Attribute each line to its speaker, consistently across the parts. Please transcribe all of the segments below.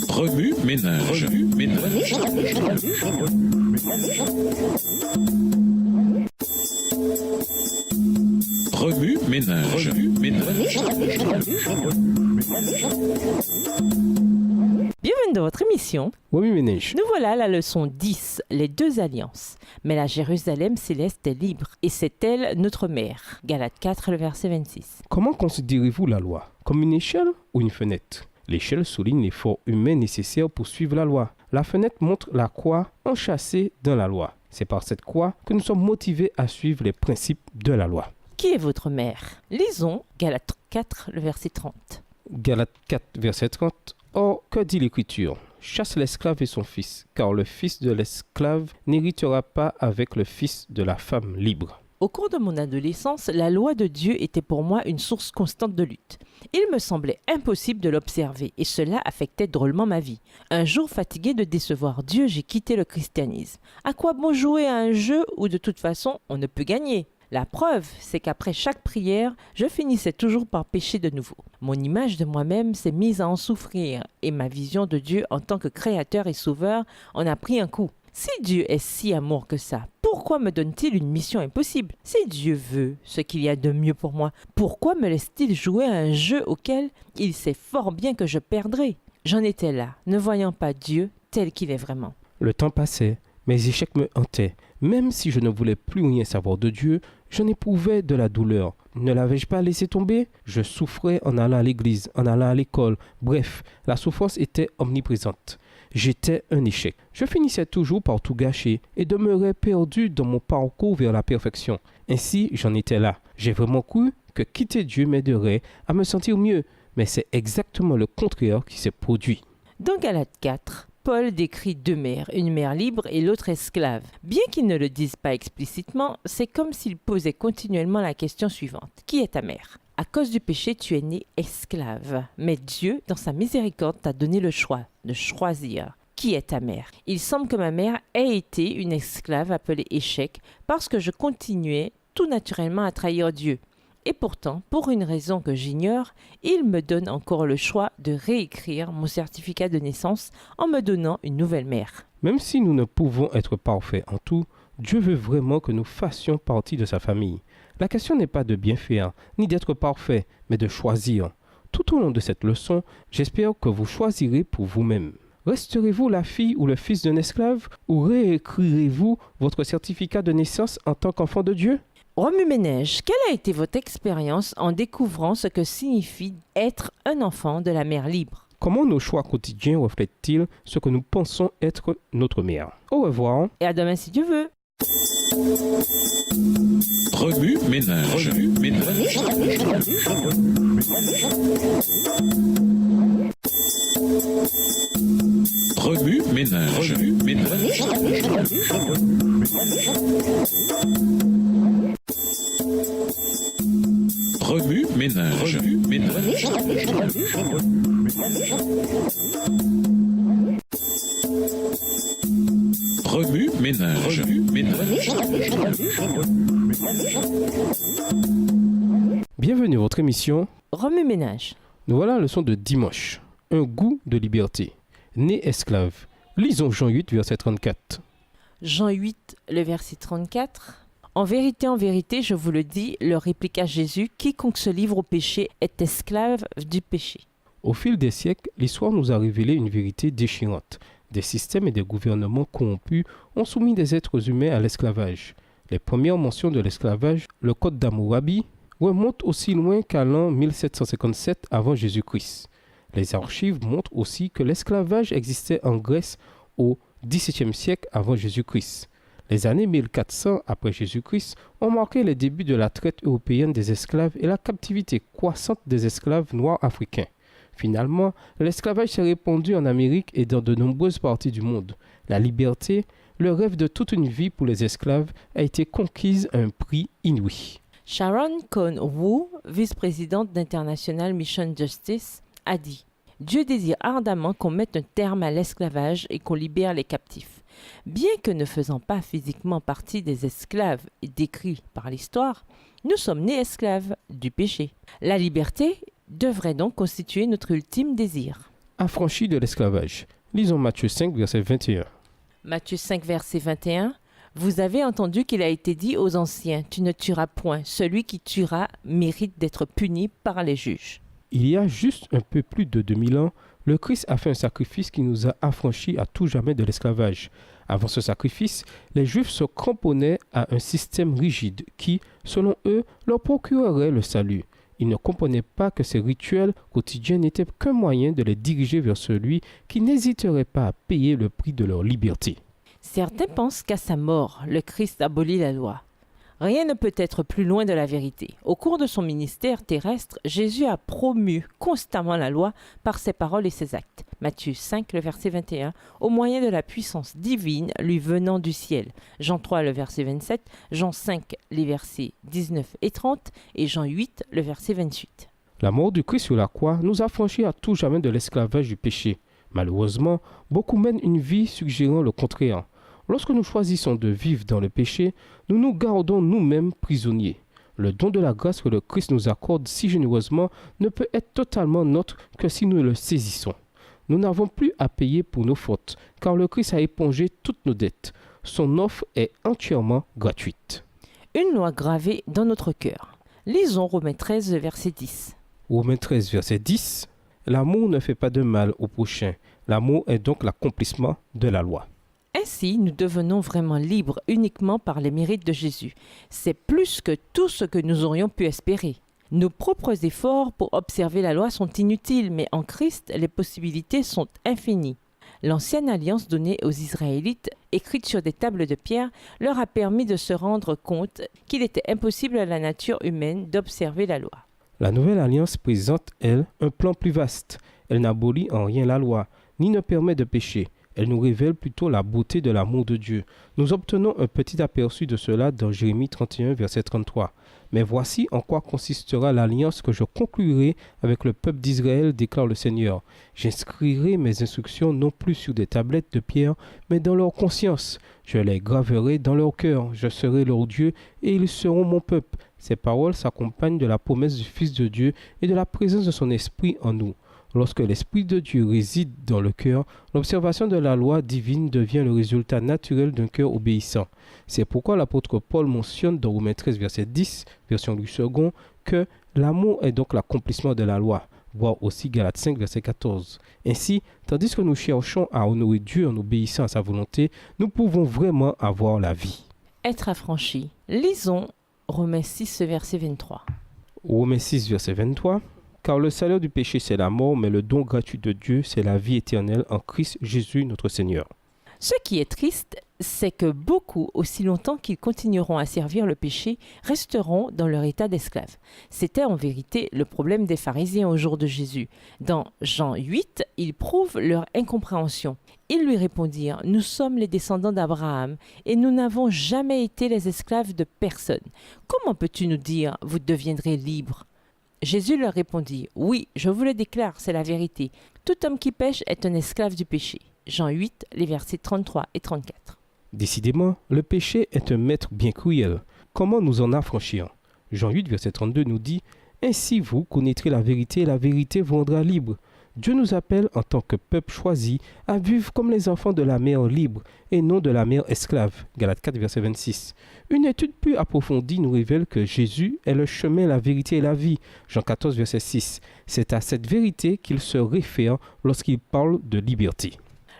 Speaker 1: Remue ménage. Remue ménage.
Speaker 2: Bienvenue dans votre émission.
Speaker 3: Remue ménage.
Speaker 2: Nous voilà à la leçon 10, les deux alliances. Mais la Jérusalem céleste est libre, et c'est elle notre mère. Galates 4, le verset 26.
Speaker 3: Comment considérez-vous la loi? Comme une échelle ou une fenêtre? L'échelle souligne l'effort humain nécessaire pour suivre la loi. La fenêtre montre la croix enchâssée dans la loi. C'est par cette croix que nous sommes motivés à suivre les principes de la loi.
Speaker 2: Qui est votre mère? Lisons Galates 4, le verset 30.
Speaker 3: Galates 4, verset 30. Or, que dit l'Écriture? Chasse l'esclave et son fils, car le fils de l'esclave n'héritera pas avec le fils de la femme libre.
Speaker 2: Au cours de mon adolescence, la loi de Dieu était pour moi une source constante de lutte. Il me semblait impossible de l'observer et cela affectait drôlement ma vie. Un jour, fatigué de décevoir Dieu, j'ai quitté le christianisme. À quoi bon jouer à un jeu où de toute façon on ne peut gagner? La preuve, c'est qu'après chaque prière, je finissais toujours par pécher de nouveau. Mon image de moi-même s'est mise à en souffrir et ma vision de Dieu en tant que créateur et sauveur en a pris un coup. Si Dieu est si amour que ça, pourquoi me donne-t-il une mission impossible? Si Dieu veut ce qu'il y a de mieux pour moi, pourquoi me laisse-t-il jouer à un jeu auquel il sait fort bien que je perdrai? J'en étais là, ne voyant pas Dieu tel qu'il est vraiment.
Speaker 3: Le temps passait, mes échecs me hantaient. Même si je ne voulais plus rien savoir de Dieu, j'en éprouvais de la douleur. Ne l'avais-je pas laissé tomber? Je souffrais en allant à l'église, en allant à l'école. Bref, la souffrance était omniprésente. J'étais un échec. Je finissais toujours par tout gâcher et demeurais perdu dans mon parcours vers la perfection. Ainsi, j'en étais là. J'ai vraiment cru que quitter Dieu m'aiderait à me sentir mieux. Mais c'est exactement le contraire qui s'est produit.
Speaker 2: Dans Galates 4, Paul décrit deux mères, une mère libre et l'autre esclave. Bien qu'ils ne le disent pas explicitement, c'est comme s'il posait continuellement la question suivante. Qui est ta mère? À cause du péché, tu es né esclave. Mais Dieu, dans sa miséricorde, t'a donné le choix de choisir. Qui est ta mère? Il semble que ma mère ait été une esclave appelée échec parce que je continuais tout naturellement à trahir Dieu. Et pourtant, pour une raison que j'ignore, il me donne encore le choix de réécrire mon certificat de naissance en me donnant une nouvelle mère.
Speaker 3: Même si nous ne pouvons être parfaits en tout, Dieu veut vraiment que nous fassions partie de sa famille. La question n'est pas de bien faire, ni d'être parfait, mais de choisir. Tout au long de cette leçon, j'espère que vous choisirez pour vous-même. Resterez-vous la fille ou le fils d'un esclave ou réécrirez-vous votre certificat de naissance en tant qu'enfant de Dieu?
Speaker 2: Remue ménage, quelle a été votre expérience en découvrant ce que signifie être un enfant de la mère libre?
Speaker 3: Comment nos choix quotidiens reflètent-ils ce que nous pensons être notre mère? Au revoir.
Speaker 2: Et à demain si Dieu veut.
Speaker 1: Remue ménage. Remue ménage. Remue ménage. Remue ménage.
Speaker 3: Bienvenue à votre émission.
Speaker 2: Remue ménage.
Speaker 3: Nous voilà à la leçon de dimanche. Un goût de liberté. Né esclave. Lisons Jean 8, verset 34.
Speaker 2: Jean 8, le verset 34. En vérité, je vous le dis, leur répliqua Jésus, quiconque se livre au péché est esclave du péché.
Speaker 3: Au fil des siècles, l'histoire nous a révélé une vérité déchirante. Des systèmes et des gouvernements corrompus ont soumis des êtres humains à l'esclavage. Les premières mentions de l'esclavage, le Code d'Hammurabi, remontent aussi loin qu'à l'an 1757 avant Jésus-Christ. Les archives montrent aussi que l'esclavage existait en Grèce au XVIIe siècle avant Jésus-Christ. Les années 1400 après Jésus-Christ ont marqué les débuts de la traite européenne des esclaves et la captivité croissante des esclaves noirs africains. Finalement, l'esclavage s'est répandu en Amérique et dans de nombreuses parties du monde. La liberté, le rêve de toute une vie pour les esclaves, a été conquise à un prix inouï.
Speaker 2: Sharon Cohn-Wu, vice-présidente d'International Mission Justice, a dit « Dieu désire ardemment qu'on mette un terme à l'esclavage et qu'on libère les captifs. Bien que ne faisant pas physiquement partie des esclaves décrits par l'histoire, nous sommes nés esclaves du péché. La liberté devrait donc constituer notre ultime désir.
Speaker 3: Affranchis de l'esclavage. Lisons Matthieu 5, verset 21.
Speaker 2: Matthieu 5, verset 21. Vous avez entendu qu'il a été dit aux anciens, tu ne tueras point. Celui qui tuera mérite d'être puni par les juges.
Speaker 3: Il y a juste un peu plus de 2000 ans, le Christ a fait un sacrifice qui nous a affranchis à tout jamais de l'esclavage. Avant ce sacrifice, les Juifs se cramponnaient à un système rigide qui, selon eux, leur procurerait le salut. Ils ne comprenaient pas que ces rituels quotidiens n'étaient qu'un moyen de les diriger vers celui qui n'hésiterait pas à payer le prix de leur liberté.
Speaker 2: Certains pensent qu'à sa mort, le Christ abolit la loi. Rien ne peut être plus loin de la vérité. Au cours de son ministère terrestre, Jésus a promu constamment la loi par ses paroles et ses actes. Matthieu 5, le verset 21, au moyen de la puissance divine lui venant du ciel. Jean 3, le verset 27, Jean 5, les versets 19 et 30 et Jean 8, le verset 28.
Speaker 3: La mort du Christ sur la croix nous a franchis à tout jamais de l'esclavage du péché. Malheureusement, beaucoup mènent une vie suggérant le contraire. Lorsque nous choisissons de vivre dans le péché, nous nous gardons nous-mêmes prisonniers. Le don de la grâce que le Christ nous accorde si généreusement ne peut être totalement nôtre que si nous le saisissons. Nous n'avons plus à payer pour nos fautes, car le Christ a épongé toutes nos dettes. Son offre est entièrement gratuite.
Speaker 2: Une loi gravée dans notre cœur. Lisons Romains 13, verset 10.
Speaker 3: Romains 13, verset 10. L'amour ne fait pas de mal au prochain. L'amour est donc l'accomplissement de la loi.
Speaker 2: Ainsi, nous devenons vraiment libres uniquement par les mérites de Jésus. C'est plus que tout ce que nous aurions pu espérer. Nos propres efforts pour observer la loi sont inutiles, mais en Christ, les possibilités sont infinies. L'ancienne alliance donnée aux Israélites, écrite sur des tables de pierre, leur a permis de se rendre compte qu'il était impossible à la nature humaine d'observer la loi.
Speaker 3: La nouvelle alliance présente, elle, un plan plus vaste. Elle n'abolit en rien la loi, ni ne permet de pécher. Elle nous révèle plutôt la beauté de l'amour de Dieu. Nous obtenons un petit aperçu de cela dans Jérémie 31, verset 33. Mais voici en quoi consistera l'alliance que je conclurai avec le peuple d'Israël, déclare le Seigneur. J'inscrirai mes instructions non plus sur des tablettes de pierre, mais dans leur conscience. Je les graverai dans leur cœur. Je serai leur Dieu et ils seront mon peuple. Ces paroles s'accompagnent de la promesse du Fils de Dieu et de la présence de son Esprit en nous. Lorsque l'Esprit de Dieu réside dans le cœur, l'observation de la loi divine devient le résultat naturel d'un cœur obéissant. C'est pourquoi l'apôtre Paul mentionne dans Romains 13, verset 10, version Louis II, que l'amour est donc l'accomplissement de la loi, voire aussi Galates 5, verset 14. Ainsi, tandis que nous cherchons à honorer Dieu en obéissant à sa volonté, nous pouvons vraiment avoir la vie.
Speaker 2: Être affranchi. Lisons Romains 6, verset 23.
Speaker 3: Romains 6, verset 23. Car le salaire du péché, c'est la mort, mais le don gratuit de Dieu, c'est la vie éternelle en Christ Jésus, notre Seigneur.
Speaker 2: Ce qui est triste, c'est que beaucoup, aussi longtemps qu'ils continueront à servir le péché, resteront dans leur état d'esclaves. C'était en vérité le problème des pharisiens au jour de Jésus. Dans Jean 8, ils prouvent leur incompréhension. Ils lui répondirent, « Nous sommes les descendants d'Abraham, et nous n'avons jamais été les esclaves de personne. Comment peux-tu nous dire, vous deviendrez libres ?» Jésus leur répondit, « Oui, je vous le déclare, c'est la vérité. Tout homme qui pêche est un esclave du péché. » Jean 8, les versets 33 et 34.
Speaker 3: Décidément, le péché est un maître bien cruel. Comment nous en affranchir? Jean 8, verset 32 nous dit, « Ainsi vous connaîtrez la vérité et la vérité vous rendra libre. » Dieu nous appelle en tant que peuple choisi à vivre comme les enfants de la mère libre et non de la mère esclave. Galates 4, verset 26. Une étude plus approfondie nous révèle que Jésus est le chemin, la vérité et la vie. Jean 14, verset 6. C'est à cette vérité qu'il se réfère lorsqu'il parle de liberté.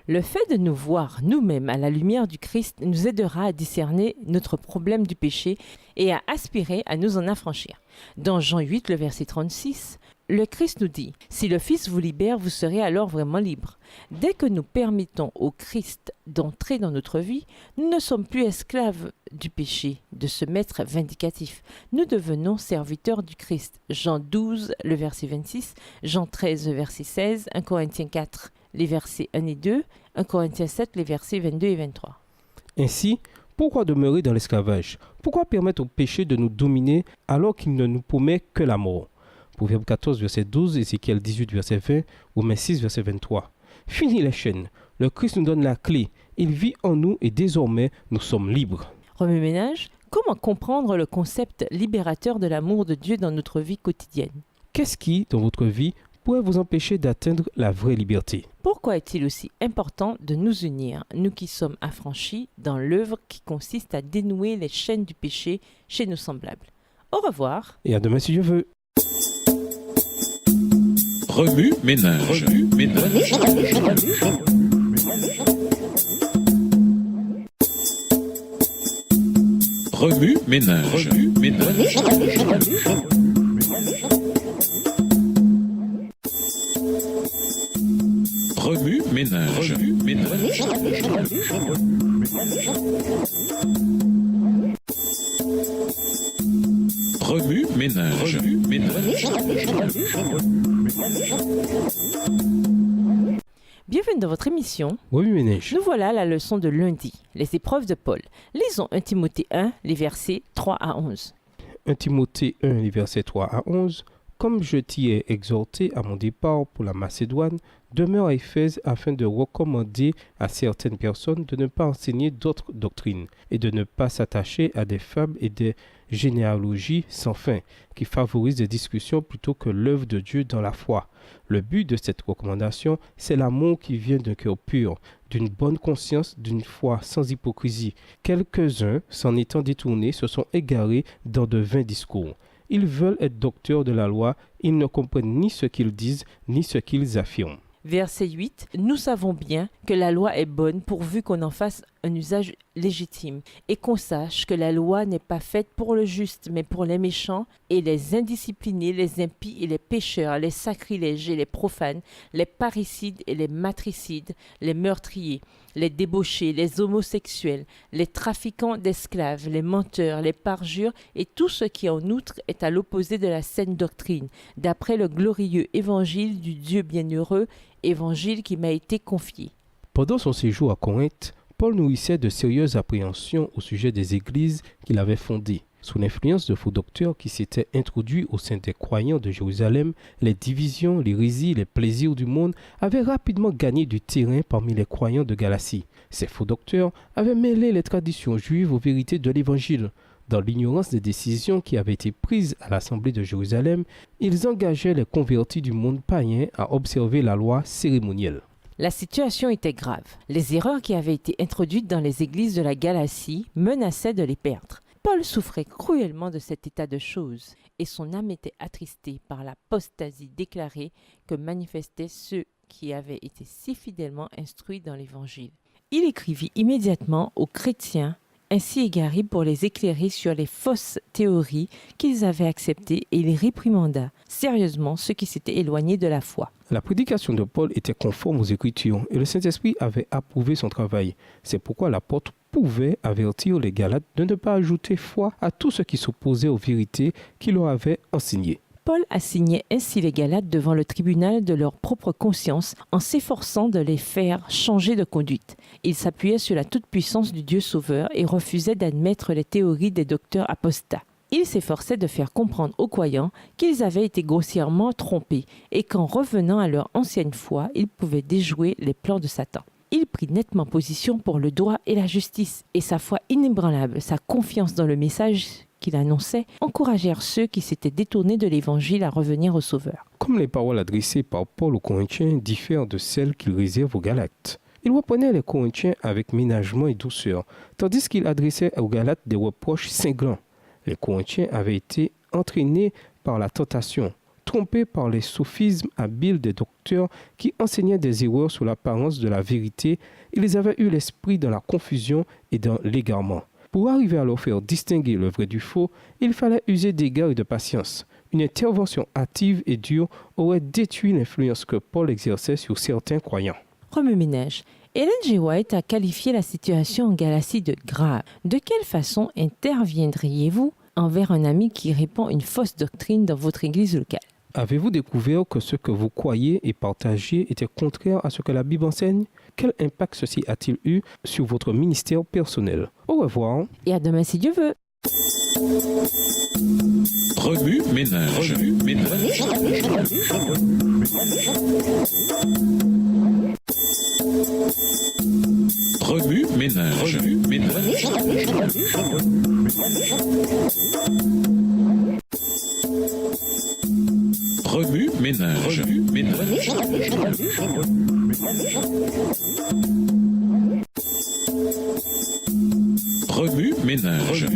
Speaker 2: Le fait de nous voir nous-mêmes à la lumière du Christ nous aidera à discerner notre problème du péché et à aspirer à nous en affranchir. Dans Jean 8, le verset 36, le Christ nous dit « Si le Fils vous libère, vous serez alors vraiment libre. » Dès que nous permettons au Christ d'entrer dans notre vie, nous ne sommes plus esclaves du péché, de ce maître vindicatif. Nous devenons serviteurs du Christ. Jean 12, le verset 26, Jean 13, le verset 16, 1 Corinthiens 4, les versets 1 et 2, 1 Corinthiens 7, les versets 22 et 23.
Speaker 3: Ainsi, pourquoi demeurer dans l'esclavage? Pourquoi permettre au péché de nous dominer alors qu'il ne nous promet que la mort? Proverbe 14, verset 12, Ézéchiel 18, verset 20, Romains 6, verset 23. Fini les chaînes. Le Christ nous donne la clé. Il vit en nous et désormais, nous sommes libres.
Speaker 2: Remue-ménage, comment comprendre le concept libérateur de l'amour de Dieu dans notre vie quotidienne?
Speaker 3: Qu'est-ce qui, dans votre vie, pourrait vous empêcher d'atteindre la vraie liberté?
Speaker 2: Pourquoi est-il aussi important de nous unir, nous qui sommes affranchis, dans l'œuvre qui consiste à dénouer les chaînes du péché chez nos semblables? Au revoir.
Speaker 3: Et à demain si Dieu veut.
Speaker 1: Remue ménage. Remue ménage. Remue ménage. Remue ménage. Remue ménage. Remue ménage. Remue ménage. Remue ménage.
Speaker 2: Bienvenue dans votre émission.
Speaker 3: Remue ménage.
Speaker 2: Nous voilà à la leçon de lundi, les épreuves de Paul. Lisons 1 Timothée 1, les versets 3 à 11.
Speaker 3: 1 Timothée 1, les versets 3 à 11. Comme je t'y ai exhorté à mon départ pour la Macédoine, demeure à Éphèse afin de recommander à certaines personnes de ne pas enseigner d'autres doctrines et de ne pas s'attacher à des fables et des généalogies sans fin qui favorisent des discussions plutôt que l'œuvre de Dieu dans la foi. Le but de cette recommandation, c'est l'amour qui vient d'un cœur pur, d'une bonne conscience, d'une foi sans hypocrisie. Quelques-uns, s'en étant détournés, se sont égarés dans de vains discours. Ils veulent être docteurs de la loi, ils ne comprennent ni ce qu'ils disent, ni ce qu'ils affirment.
Speaker 2: Verset 8. Nous savons bien que la loi est bonne pourvu qu'on en fasse un usage légitime et qu'on sache que la loi n'est pas faite pour le juste, mais pour les méchants et les indisciplinés, les impies et les pécheurs, les sacrilèges et les profanes, les parricides et les matricides, les meurtriers, les débauchés, les homosexuels, les trafiquants d'esclaves, les menteurs, les parjures et tout ce qui en outre est à l'opposé de la saine doctrine, d'après le glorieux évangile du Dieu bienheureux, évangile qui m'a été confié.
Speaker 3: Pendant son séjour à Corinthe, Paul nourrissait de sérieuses appréhensions au sujet des églises qu'il avait fondées. Sous l'influence de faux docteurs qui s'étaient introduits au sein des croyants de Jérusalem, les divisions, l'hérésie, les plaisirs du monde avaient rapidement gagné du terrain parmi les croyants de Galatie. Ces faux docteurs avaient mêlé les traditions juives aux vérités de l'Évangile. Dans l'ignorance des décisions qui avaient été prises à l'Assemblée de Jérusalem, ils engageaient les convertis du monde païen à observer la loi cérémonielle.
Speaker 2: La situation était grave. Les erreurs qui avaient été introduites dans les églises de la Galatie menaçaient de les perdre. Paul souffrait cruellement de cet état de choses et son âme était attristée par l'apostasie déclarée que manifestaient ceux qui avaient été si fidèlement instruits dans l'Évangile. Il écrivit immédiatement aux chrétiens ainsi égarés pour les éclairer sur les fausses théories qu'ils avaient acceptées et il réprimanda sérieusement ceux qui s'étaient éloignés de la foi.
Speaker 3: La prédication de Paul était conforme aux Écritures et le Saint-Esprit avait approuvé son travail. C'est pourquoi l'apôtre pouvait avertir les Galates de ne pas ajouter foi à tout ce qui s'opposait aux vérités qu'il leur avait enseignées.
Speaker 2: Paul assignait ainsi les Galates devant le tribunal de leur propre conscience en s'efforçant de les faire changer de conduite. Il s'appuyait sur la toute-puissance du Dieu sauveur et refusait d'admettre les théories des docteurs apostats. Il s'efforçait de faire comprendre aux croyants qu'ils avaient été grossièrement trompés et qu'en revenant à leur ancienne foi, ils pouvaient déjouer les plans de Satan. Il prit nettement position pour le droit et la justice, et sa foi inébranlable, sa confiance dans le message qu'il annonçait, encouragèrent ceux qui s'étaient détournés de l'Évangile à revenir au Sauveur.
Speaker 3: Comme les paroles adressées par Paul aux Corinthiens diffèrent de celles qu'il réserve aux Galates, il reprenait les Corinthiens avec ménagement et douceur, tandis qu'il adressait aux Galates des reproches cinglants. Les Corinthiens avaient été entraînés par la tentation, trompés par les sophismes habiles des docteurs qui enseignaient des erreurs sous l'apparence de la vérité. Ils avaient eu l'esprit dans la confusion et dans l'égarement. Pour arriver à leur faire distinguer le vrai du faux, il fallait user d'égard et de patience. Une intervention hâtive et dure aurait détruit l'influence que Paul exerçait sur certains croyants.
Speaker 2: Remue-ménage. Ellen G. White a qualifié la situation en Galatie de grave. De quelle façon interviendriez-vous envers un ami qui répand une fausse doctrine dans votre église locale?
Speaker 3: Avez-vous découvert que ce que vous croyez et partagez était contraire à ce que la Bible enseigne? Quel impact ceci a-t-il eu sur votre ministère personnel? Au revoir.
Speaker 2: Et à demain si Dieu veut.
Speaker 1: Remue ménage. Remue ménage. Remue ménage. Remue ménage. Remue ménage.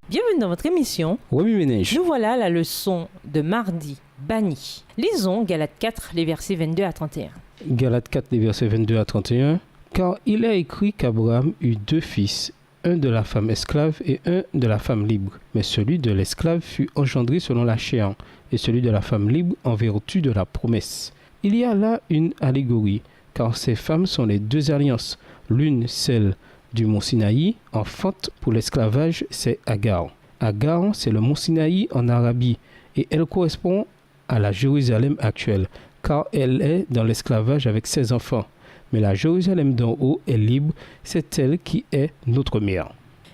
Speaker 2: Bienvenue dans votre émission.
Speaker 3: Remue ménage.
Speaker 2: Nous voilà à la leçon de mardi, banni. Lisons Galates 4, les versets 22 à 31.
Speaker 3: Galates 4, les versets 22 à 31. Car il est écrit qu'Abraham eut 2 fils, un de la femme esclave et un de la femme libre. Mais celui de l'esclave fut engendré selon la chair, et celui de la femme libre en vertu de la promesse. Il y a là une allégorie, car ces femmes sont les 2 alliances. L'une, celle du mont Sinaï, enfante pour l'esclavage, c'est Agar. Agar, c'est le mont Sinaï en Arabie, et elle correspond à la Jérusalem actuelle, car elle est dans l'esclavage avec ses enfants. Mais la Jérusalem d'en haut est libre, c'est elle qui est notre mère.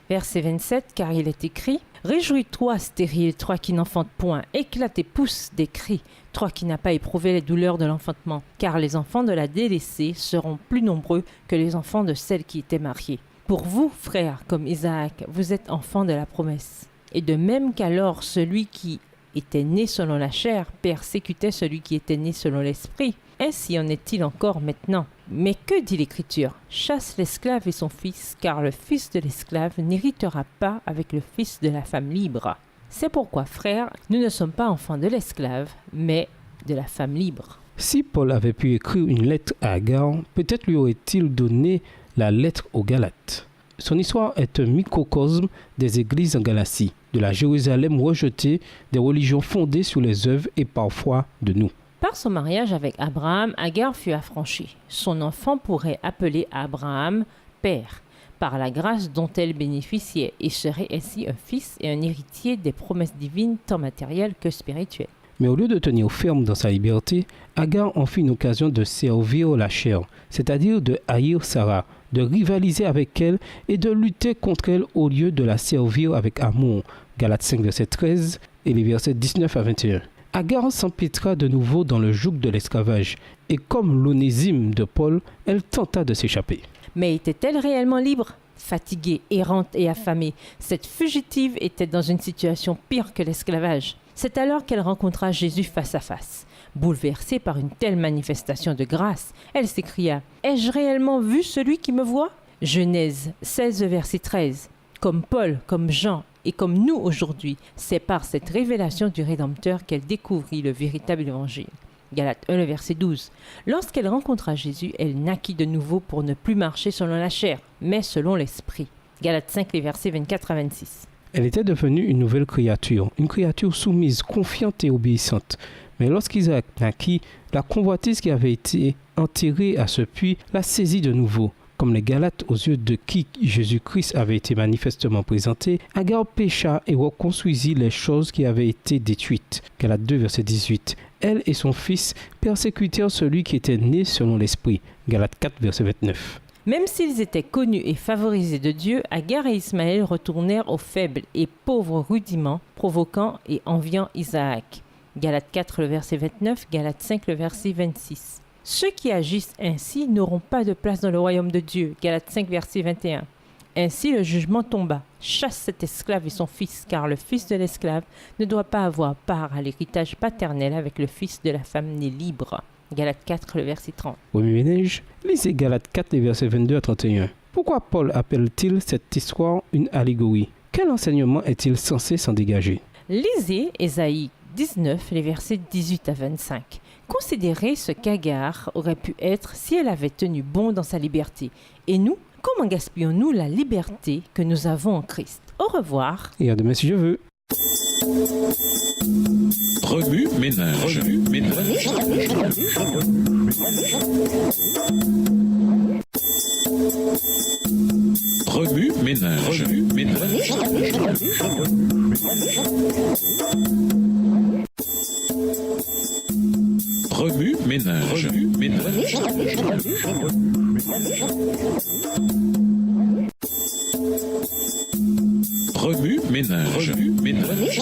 Speaker 2: Verset 27, car il est écrit « Réjouis-toi, stérile, toi qui n'enfantes point, éclate et pousse des cris, toi qui n'as pas éprouvé les douleurs de l'enfantement, car les enfants de la délaissée seront plus nombreux que les enfants de celle qui était mariée. Pour vous, frères, comme Isaac, vous êtes enfants de la promesse. Et de même qu'alors celui qui était né selon la chair persécutait celui qui était né selon l'esprit, ainsi en est-il encore maintenant. Mais que dit l'Écriture? Chasse l'esclave et son fils, car le fils de l'esclave n'héritera pas avec le fils de la femme libre. C'est pourquoi, frères, nous ne sommes pas enfants de l'esclave, mais de la femme libre. »
Speaker 3: Si Paul avait pu écrire une lettre à Agar, peut-être lui aurait-il donné la lettre aux Galates. Son histoire est un microcosme des églises en Galatie, de la Jérusalem rejetée, des religions fondées sur les œuvres et parfois de nous.
Speaker 2: Par son mariage avec Abraham, Agar fut affranchie. Son enfant pourrait appeler Abraham « père », par la grâce dont elle bénéficiait, et serait ainsi un fils et un héritier des promesses divines tant matérielles que spirituelles.
Speaker 3: Mais au lieu de tenir ferme dans sa liberté, Agar en fit une occasion de servir la chair, c'est-à-dire de haïr Sarah, de rivaliser avec elle et de lutter contre elle au lieu de la servir avec amour. Galates 5, verset 13 et les versets 19 à 21. Agar s'empêtra de nouveau dans le joug de l'esclavage, et comme l'onésime de Paul, elle tenta de s'échapper.
Speaker 2: Mais était-elle réellement libre? Fatiguée, errante et affamée, cette fugitive était dans une situation pire que l'esclavage. C'est alors qu'elle rencontra Jésus face à face. Bouleversée par une telle manifestation de grâce, elle s'écria « Ai-je réellement vu celui qui me voit ?» Genèse 16, verset 13. Comme Paul, comme Jean et comme nous aujourd'hui, c'est par cette révélation du Rédempteur qu'elle découvrit le véritable évangile. Galates 1, verset 12. Lorsqu'elle rencontra Jésus, elle naquit de nouveau pour ne plus marcher selon la chair, mais selon l'esprit. Galates 5, les versets 24 à 26.
Speaker 3: Elle était devenue une nouvelle créature, une créature soumise, confiante et obéissante. Mais lorsqu'Isaac naquit, la convoitise qui avait été enterrée à ce puits la saisit de nouveau. Comme les Galates aux yeux de qui Jésus-Christ avait été manifestement présenté, Agar pécha et reconstruisit les choses qui avaient été détruites. Galates 2, verset 18. Elle et son fils persécutèrent celui qui était né selon l'esprit. Galates 4, verset 29.
Speaker 2: Même s'ils étaient connus et favorisés de Dieu, Agar et Ismaël retournèrent aux faibles et pauvres rudiments, provoquant et enviant Isaac. Galates 4, le verset 29, Galates 5, le verset 26. Ceux qui agissent ainsi n'auront pas de place dans le royaume de Dieu. Galates 5, verset 21. Ainsi le jugement tomba. Chasse cet esclave et son fils, car le fils de l'esclave ne doit pas avoir part à l'héritage paternel avec le fils de la femme née libre. Galates 4, le verset 30.
Speaker 3: Remue ménage, lisez Galates 4, les versets 22 à 31. Pourquoi Paul appelle-t-il cette histoire une allégorie? Quel enseignement est-il censé s'en dégager?
Speaker 2: Lisez Ésaïe 19, les versets 18 à 25. Considérez ce qu'Agar aurait pu être si elle avait tenu bon dans sa liberté. Et nous, comment gaspillons-nous la liberté que nous avons en Christ? Au revoir.
Speaker 3: Et à demain si je veux.
Speaker 1: Remue ménage. Remue ménage. Remue ménage. Remue ménage.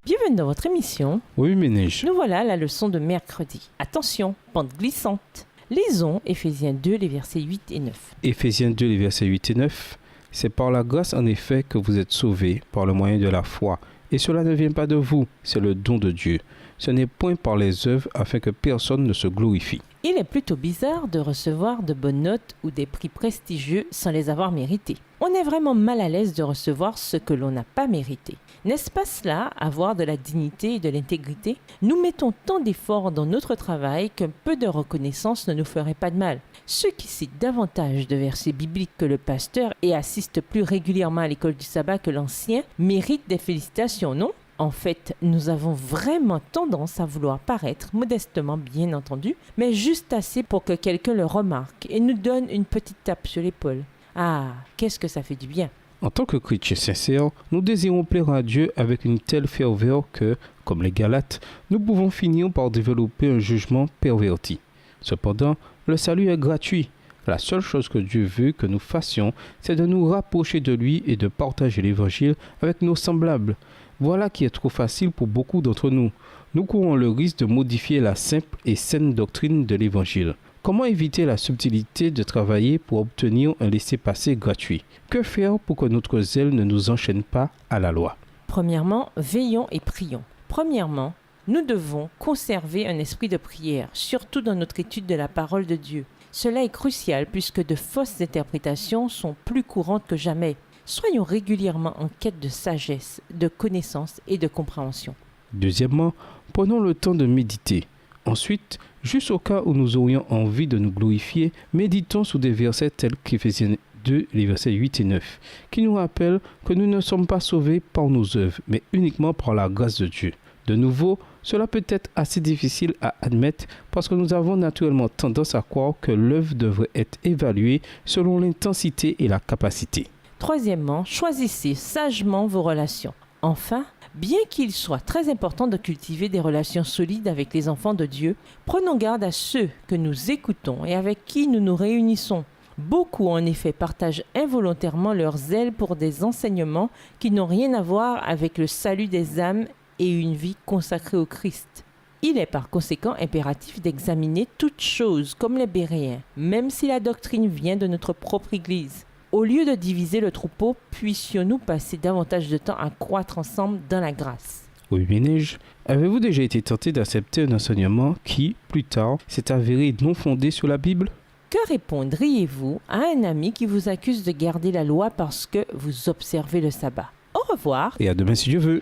Speaker 2: Bienvenue dans votre émission.
Speaker 3: Remue ménage.
Speaker 2: Nous voilà à la leçon de mercredi. Attention, pente glissante. Lisons Éphésiens 2, les versets 8 et 9.
Speaker 3: Éphésiens 2, les versets 8 et 9. C'est par la grâce en effet que vous êtes sauvés par le moyen de la foi. Et cela ne vient pas de vous, c'est le don de Dieu. Ce n'est point par les œuvres afin que personne ne se glorifie.
Speaker 2: Il est plutôt bizarre de recevoir de bonnes notes ou des prix prestigieux sans les avoir mérités. On est vraiment mal à l'aise de recevoir ce que l'on n'a pas mérité. N'est-ce pas cela, avoir de la dignité et de l'intégrité? Nous mettons tant d'efforts dans notre travail qu'un peu de reconnaissance ne nous ferait pas de mal. Ceux qui citent davantage de versets bibliques que le pasteur et assistent plus régulièrement à l'école du sabbat que l'ancien méritent des félicitations, non? En fait, nous avons vraiment tendance à vouloir paraître modestement, bien entendu, mais juste assez pour que quelqu'un le remarque et nous donne une petite tape sur l'épaule. Ah, qu'est-ce que ça fait du bien!
Speaker 3: En tant que chrétiens sincères, nous désirons plaire à Dieu avec une telle ferveur que, comme les Galates, nous pouvons finir par développer un jugement perverti. Cependant, le salut est gratuit. La seule chose que Dieu veut que nous fassions, c'est de nous rapprocher de lui et de partager l'Évangile avec nos semblables. Voilà qui est trop facile pour beaucoup d'entre nous. Nous courons le risque de modifier la simple et saine doctrine de l'Évangile. Comment éviter la subtilité de travailler pour obtenir un laissez-passer gratuit? Que faire pour que notre zèle ne nous enchaîne pas à la loi?
Speaker 2: Premièrement, veillons et prions. Premièrement, nous devons conserver un esprit de prière, surtout dans notre étude de la parole de Dieu. Cela est crucial puisque de fausses interprétations sont plus courantes que jamais. Soyons régulièrement en quête de sagesse, de connaissance et de compréhension.
Speaker 3: Deuxièmement, prenons le temps de méditer. Ensuite, juste au cas où nous aurions envie de nous glorifier, méditons sur des versets tels qu'Éphésiens 2, les versets 8 et 9, qui nous rappellent que nous ne sommes pas sauvés par nos œuvres, mais uniquement par la grâce de Dieu. De nouveau, cela peut être assez difficile à admettre parce que nous avons naturellement tendance à croire que l'œuvre devrait être évaluée selon l'intensité et la capacité.
Speaker 2: Troisièmement, choisissez sagement vos relations. Enfin, bien qu'il soit très important de cultiver des relations solides avec les enfants de Dieu, prenons garde à ceux que nous écoutons et avec qui nous nous réunissons. Beaucoup en effet partagent involontairement leur zèle pour des enseignements qui n'ont rien à voir avec le salut des âmes et une vie consacrée au Christ. Il est par conséquent impératif d'examiner toutes choses comme les Béréens, même si la doctrine vient de notre propre Église. Au lieu de diviser le troupeau, puissions-nous passer davantage de temps à croître ensemble dans la grâce.
Speaker 3: Oui, Ménage, avez-vous déjà été tenté d'accepter un enseignement qui, plus tard, s'est avéré non fondé sur la Bible?
Speaker 2: Que répondriez-vous à un ami qui vous accuse de garder la loi parce que vous observez le sabbat? Au revoir.
Speaker 3: Et à demain si Dieu veut.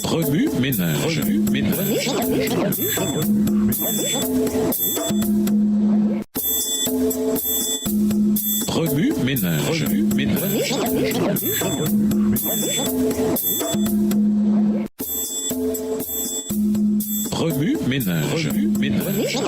Speaker 1: Remue ménage. Remue ménage. Remue ménage. Remue ménage.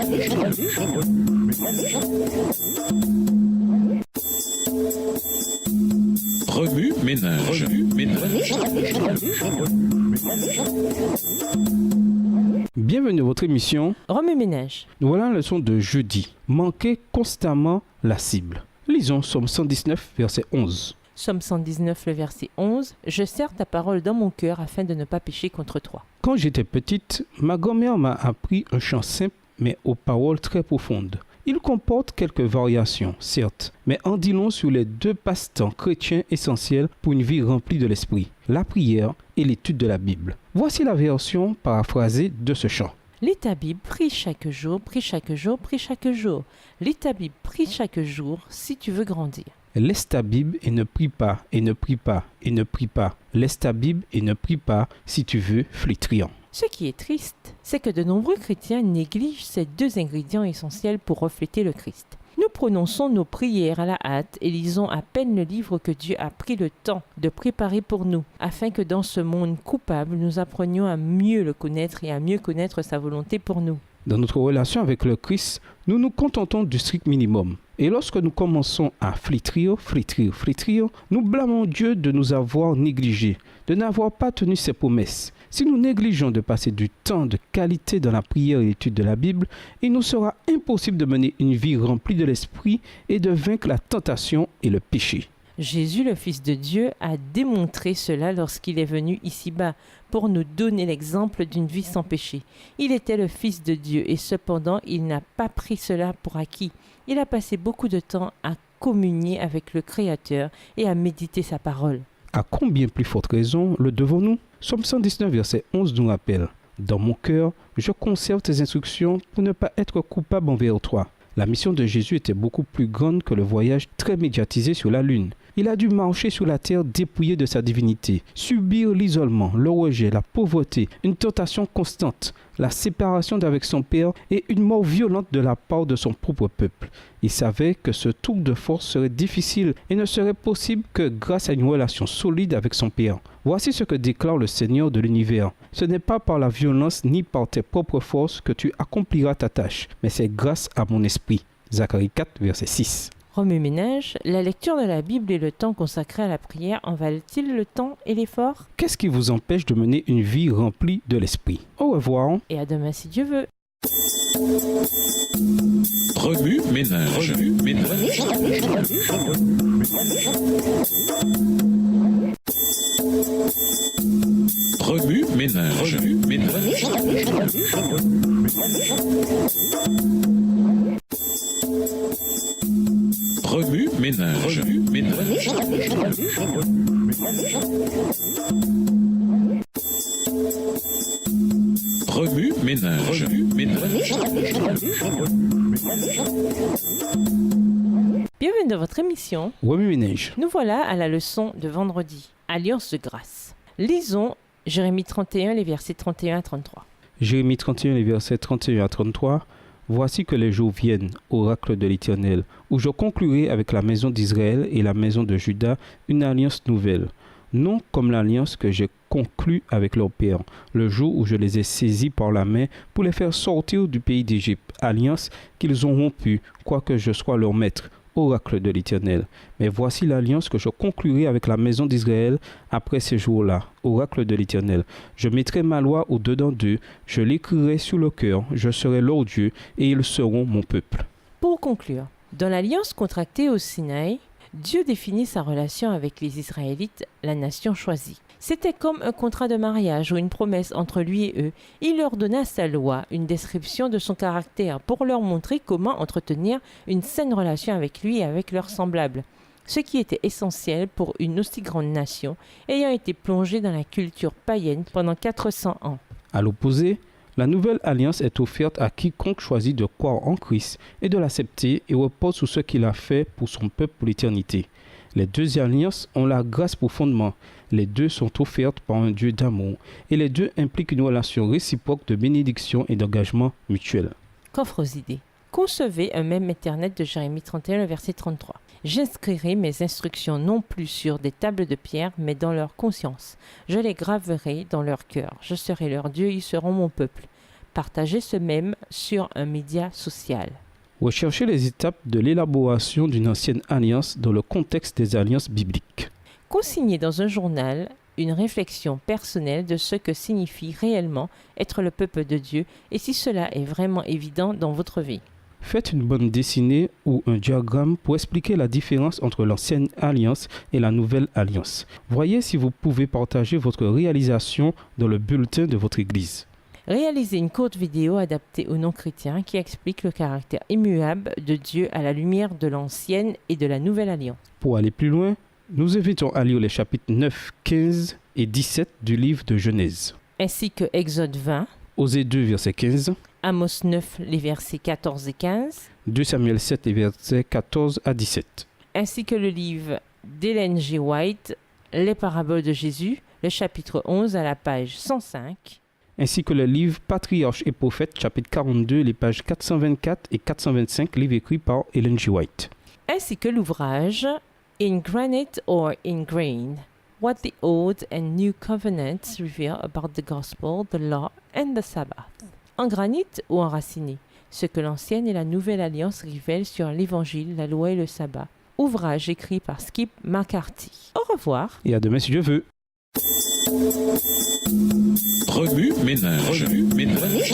Speaker 3: Bienvenue à votre émission.
Speaker 2: Remue-ménage.
Speaker 3: Nous voilà la leçon de jeudi. Manquez constamment la cible. Lisons Psaume 119, verset 11.
Speaker 2: Psaume 119, le verset 11. « Je serre ta parole dans mon cœur afin de ne pas pécher contre toi. »
Speaker 3: Quand j'étais petite, ma grand-mère m'a appris un chant simple mais aux paroles très profondes. Il comporte quelques variations, certes, mais en dit long sur les deux passe-temps chrétiens essentiels pour une vie remplie de l'esprit, la prière et l'étude de la Bible. Voici la version paraphrasée de ce chant.
Speaker 2: Lis ta Bible, prie chaque jour, prie chaque jour, prie chaque jour. Lis ta Bible, prie chaque jour si tu veux grandir.
Speaker 3: Laisse ta Bible et ne prie pas, et ne prie pas, et ne prie pas. Laisse ta Bible et ne prie pas si tu veux flétrir.
Speaker 2: Ce qui est triste, c'est que de nombreux chrétiens négligent ces deux ingrédients essentiels pour refléter le Christ. Nous prononçons nos prières à la hâte et lisons à peine le livre que Dieu a pris le temps de préparer pour nous, afin que dans ce monde coupable, nous apprenions à mieux le connaître et à mieux connaître sa volonté pour nous.
Speaker 3: Dans notre relation avec le Christ, nous nous contentons du strict minimum. Et lorsque nous commençons à flétrir, nous blâmons Dieu de nous avoir négligés, de n'avoir pas tenu ses promesses. Si nous négligeons de passer du temps de qualité dans la prière et l'étude de la Bible, il nous sera impossible de mener une vie remplie de l'esprit et de vaincre la tentation et le péché.
Speaker 2: Jésus, le Fils de Dieu, a démontré cela lorsqu'il est venu ici-bas pour nous donner l'exemple d'une vie sans péché. Il était le Fils de Dieu et cependant, il n'a pas pris cela pour acquis. Il a passé beaucoup de temps à communier avec le Créateur et à méditer sa parole.
Speaker 3: À combien plus forte raison le devons-nous? Somme 119, verset 11 nous rappelle « Dans mon cœur, je conserve tes instructions pour ne pas être coupable envers toi. » La mission de Jésus était beaucoup plus grande que le voyage très médiatisé sur la Lune. Il a dû marcher sur la terre dépouillé de sa divinité, subir l'isolement, le rejet, la pauvreté, une tentation constante, la séparation d'avec son Père et une mort violente de la part de son propre peuple. Il savait que ce tour de force serait difficile et ne serait possible que grâce à une relation solide avec son Père. Voici ce que déclare le Seigneur de l'univers. Ce n'est pas par la violence ni par tes propres forces que tu accompliras ta tâche, mais c'est grâce à mon esprit. Zacharie 4, verset 6.
Speaker 2: Remue-ménage, la lecture de la Bible et le temps consacré à la prière en valent-ils le temps et l'effort?
Speaker 3: Qu'est-ce qui vous empêche de mener une vie remplie de l'esprit? Au revoir.
Speaker 2: Et à demain si Dieu veut.
Speaker 1: Remue-ménage. Remue-ménage. Remue-ménage. Remue-ménage. Remue-ménage. Remue-ménage.
Speaker 2: Bienvenue dans votre émission.
Speaker 3: Remue-ménage.
Speaker 2: Nous voilà à la leçon de vendredi. Alliance de grâce. Lisons Jérémie 31, les versets 31 à 33.
Speaker 3: Jérémie 31, les versets 31 à 33. Voici que les jours viennent, oracle de l'Éternel, où je conclurai avec la maison d'Israël et la maison de Juda une alliance nouvelle, non comme l'alliance que j'ai conclue avec leur père, le jour où je les ai saisis par la main pour les faire sortir du pays d'Égypte, alliance qu'ils ont rompue, quoique je sois leur maître, oracle de l'Éternel. Mais voici l'alliance que je conclurai avec la maison d'Israël après ces jours-là, oracle de l'Éternel. Je mettrai ma loi au-dedans d'eux, je l'écrirai sur le cœur, je serai leur Dieu, et ils seront mon peuple.
Speaker 2: Pour conclure, dans l'alliance contractée au Sinaï, Dieu définit sa relation avec les Israélites, la nation choisie. C'était comme un contrat de mariage ou une promesse entre lui et eux. Il leur donna sa loi, une description de son caractère, pour leur montrer comment entretenir une saine relation avec lui et avec leurs semblables. Ce qui était essentiel pour une aussi grande nation, ayant été plongée dans la culture païenne pendant 400 ans.
Speaker 3: À l'opposé, la nouvelle alliance est offerte à quiconque choisit de croire en Christ et de l'accepter et repose sur ce qu'il a fait pour son peuple pour l'éternité. Les deux alliances ont la grâce pour fondement. Les deux sont offertes par un Dieu d'amour et les deux impliquent une relation réciproque de bénédiction et d'engagement mutuel.
Speaker 2: Qu'offre aux idées. Concevez un même Internet de Jérémie 31, le verset 33. J'inscrirai mes instructions non plus sur des tables de pierre, mais dans leur conscience. Je les graverai dans leur cœur. Je serai leur Dieu, ils seront mon peuple. Partagez ce même sur un média social.
Speaker 3: Recherchez les étapes de l'élaboration d'une ancienne alliance dans le contexte des alliances bibliques.
Speaker 2: Consignez dans un journal une réflexion personnelle de ce que signifie réellement être le peuple de Dieu et si cela est vraiment évident dans votre vie.
Speaker 3: Faites une bande dessinée ou un diagramme pour expliquer la différence entre l'ancienne alliance et la nouvelle alliance. Voyez si vous pouvez partager votre réalisation dans le bulletin de votre église.
Speaker 2: Réalisez une courte vidéo adaptée aux non-chrétiens qui explique le caractère immuable de Dieu à la lumière de l'ancienne et de la nouvelle alliance.
Speaker 3: Pour aller plus loin, nous invitons à lire les chapitres 9, 15 et 17 du livre de Genèse,
Speaker 2: ainsi que Exode 20,
Speaker 3: Osée 2, verset 15,
Speaker 2: Amos 9, les versets 14 et 15,
Speaker 3: 2 Samuel 7, les versets 14 à 17,
Speaker 2: ainsi que le livre d'Ellen G. White, Les paraboles de Jésus, le chapitre 11 à la page 105,
Speaker 3: ainsi que le livre Patriarches et Prophètes, chapitre 42, les pages 424 et 425, livre écrit par Ellen G. White,
Speaker 2: ainsi que l'ouvrage In Granite or in Grain, What the Old and New Covenants Reveal About the Gospel, the Law and the Sabbath. En granit ou enraciné, ce que l'ancienne et la nouvelle alliance révèlent sur l'Évangile, la loi et le sabbat. Ouvrage écrit par Skip McCarthy. Au revoir.
Speaker 3: et à demain si Dieu veut.
Speaker 1: Remue-ménage. Remue-ménage.